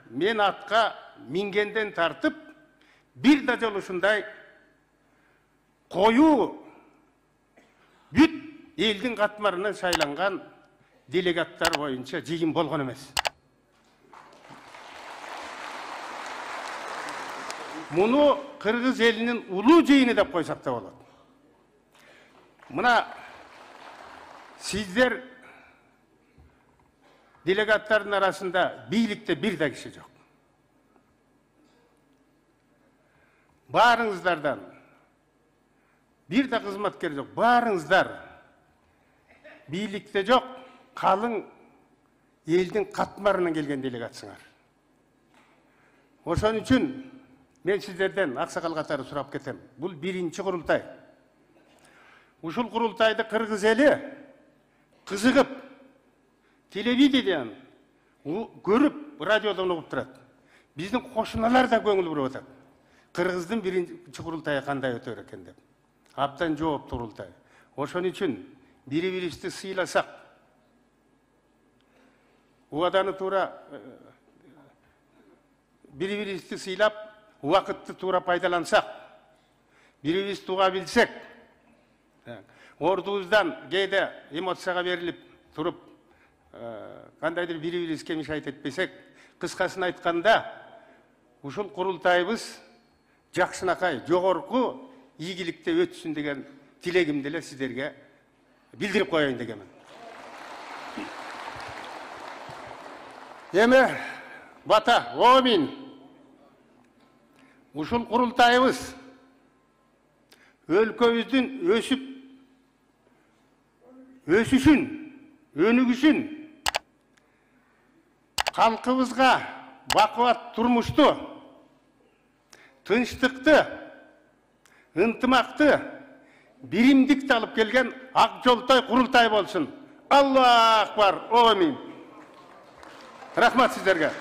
мен атқа мингенден тартып, bir да жол ушундай коюу бүт элдин катмарынан шайланган делегаттар боюнча жыйын болгон эмес. Муну Кыргыз элинин улуу жыйыны деп койсак да болот. Мына сиздер делегаттардын арасында бийликте бир да киши жок. Барыңыздардан бир да кызматкер жок. Барыңыздар бийликте жок, калың элдин катмарынан келген делегатсыңар. Ошон үчүн мен сиздерден аксакал катары сурап кетем. Бул биринчи курултай. Ушул курултайды Кыргыз эли кызыгып, телевидениеден көрүп, радиодон угуп турат. Биздин кошуналар да көңүл буруп атат. Кыргыздын биринчи курултайы кандай өтөр экен деп. Абдан жооптуу курултай. Ошон үчүн бири-бирибизди сыйласак, убаданы туура бири-бирибизди сыйлап, убакытты туура пайдалансак, бири-бирибизди туга билсек, ордубуздан кээде эмоцияга берилип туруп, кандайдыр бири-бирибизге кемиш айт этпесек, кыскасын айтканда, ушул курултайыбыз жакшынакай, жогорку ийгиликте өтсүн деген тилегимди эле сиздерге билдирип коеюн дегенмин. Эми бата, омин. Ушул курултайыбыз өлкөбүздүн өсүшүн, өнүгүшүн, калкыбызга бакубат турмушту, тынчтыкты, ынтымакты, биримдикти алып келген ак жолтой курултай болсун. Аллаху акбар, омин. Рахмат сиздерге.